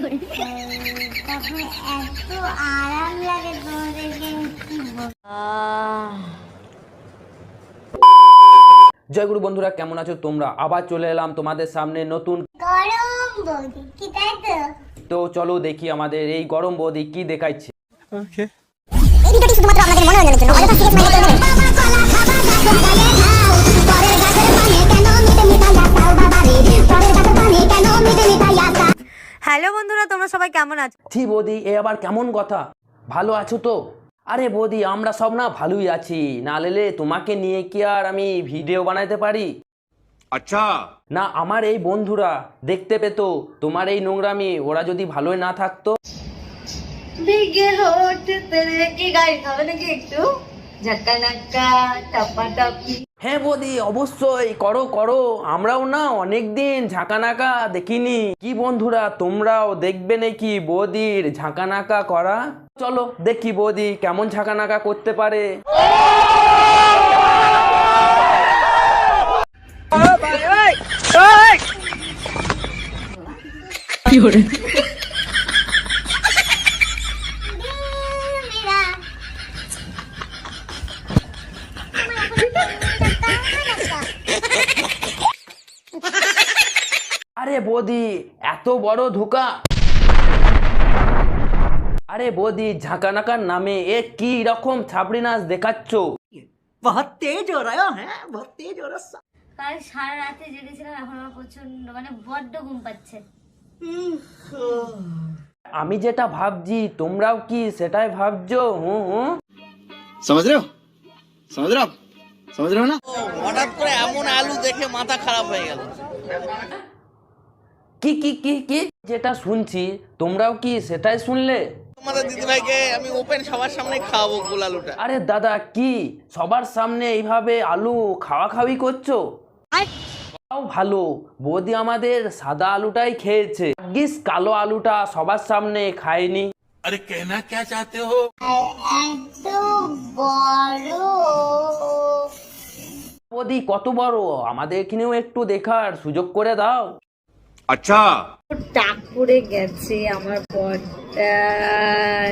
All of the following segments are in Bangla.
তখন এত আরাম লাগে তোমাদেরকে কি জয় গুরু বন্ধুরা, কেমন আছো তোমরা? আবার চলে এলাম তোমাদের সামনে নতুন গরম বৌদি কি তাই তো চলো দেখি আমাদের এই গরম বৌদি কি দেখাচ্ছে। ওকে, এই ভিডিওটি শুধুমাত্র আপনাদের মনোরঞ্জনের জন্য। অযথা সিরিয়াস মাইন্ডে করবেন না। হ্যালো বন্ধুরা, তোমরা সবাই কেমন আছো? ছি বৌদি, এ আবার কেমন কথা? ভালো আছো তো? আরে বৌদি, আমরা সব না ভালোই আছি। না লেলে তোমাকে নিয়ে কি আর আমি ভিডিও বানাইতে পারি? আচ্ছা না, আমার এই বন্ধুরা দেখতে পেতো তোমার এই নোংরামি, ওরা যদি ভালোই না থাকতো। ভিগে হোট তেরে কি গাড়ি খাবে নাকি একটু ঝাক্কা নাক্কা টাপা টাপি? হ্যাঁ বৌদি, অবশ্যই করো করো। আমরাও না অনেকদিন ঝাঁকানাকা দেখিনি। কি বন্ধুরা, তোমরাও দেখবে নাকি বৌদির ঝাঁকানাকা করা? চলো দেখি বৌদি কেমন ঝাঁকানাকা করতে পারে। আরে বৌদি, এত বড় ধোঁকা! আরে বৌদি, ঝাঁকানাকার নামে এ কি রকম ছাপড়ি নাচ দেখাচ্ছ? बहुत तेज हो रहा है बहुत तेज हो रहा है। কাল সারা রাতে জেগেছিলাম, এখন আমার প্রচন্ড বড্ড ঘুম পাচ্ছে। আমি যেটা ভাবছি তোমরাও কি সেটাই ভাবছো? হুম হুম, समझ रहे हो समझ रहे हो ना? হঠাৎ করে এমন আলু দেখে মাথা খারাপ হয়ে গেল। কি কি কি কি যেটা শুনছি তোমরাও কি সেটাই শুনলে? তোমাদের দিদিভাইকে আমি ওপেন সবার সামনে খাওয়াবো গোল আলুটা। আরে দাদা, কি সবার সামনে এইভাবে আলু খাওয়া খাওয়ি করছো? তাও ভালো, বৌদি আমাদের সাদা আলুটাই খেয়েছে, ভাগ্যিস কালো আলুটা সবার সামনে খায়নি। আরে কেনা কে চাতে হো? এত বড় বৌদি কত বড়, আমাদের এখানেও একটু দেখার সুযোগ করে দাও। अच्छा টাক পড়ে গেছে আমার বড়টা।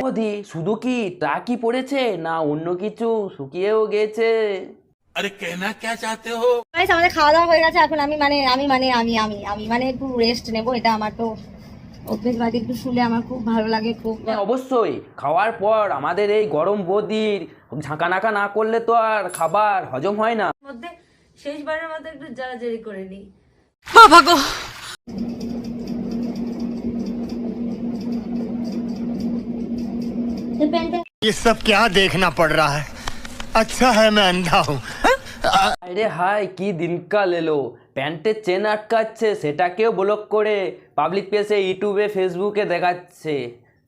বৌদি শুধু কি টাকই পড়েছে না অন্য কিছু শুকিয়েও গেছে? আরে কেনা কে চাতে হো? গাইস, আমাদের খাওয়া দাওয়া হয়ে গেছে। এখন আমি একটু রেস্ট নেব। এটা আমার তো অভ্যেস, বাড়ি একটু শুলে আমার খুব ভালো লাগে খুব। হ্যাঁ, অবশ্যই খাওয়ার পর আমাদের এই গরম বৌদির ঝাঁকানাকা না করলে তো আর খাবার হজম হয় না। মধ্যে শেষবারের মতো একটু জারাজারি করে নিই। ये सब क्या देखना पड़ रहा है? अच्छा है मैं अंधा हूँ। আরে হাই, কি দিনকাল এলো! প্যান্টের চেন আটকাচ্ছে সেটাকেও ব্লক করে পাবলিক প্লেসে, ইউটিউবে, ফেসবুকে দেখাচ্ছে।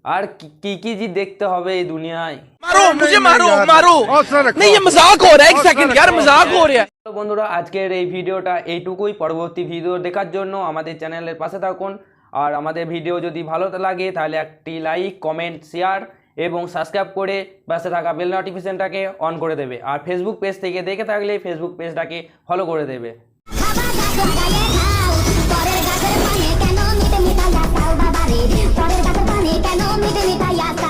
আর কি কি জি দেখতে হবে এই দুনিয়ায়। মারো মুঝে, মারো नहीं ये मजाक हो रहा है, एक सेकंड यार, मजाक हो रहा है। তো বন্ধুরা, আজকের এই ভিডিওটা এইটুকুই। পরবর্তী ভিডিও দেখার জন্য আমাদের চ্যানেলের পাশে থাকুন। আর আমাদের ভিডিও যদি ভালো লাগে তাহলে একটি লাইক, কমেন্ট, শেয়ার এবং সাবস্ক্রাইব করে পাশে থাকা বেল নোটিফিকেশনটাকে অন করে দেবে। আর ফেসবুক পেজ থেকে দেখে থাকলে ফেসবুক পেজটাকে ফলো করে দেবে। পরের গাছের পানে কেন মিটে মিটা যাও বাবা রে, পরের গাছের পানে কেন মিটে মিটা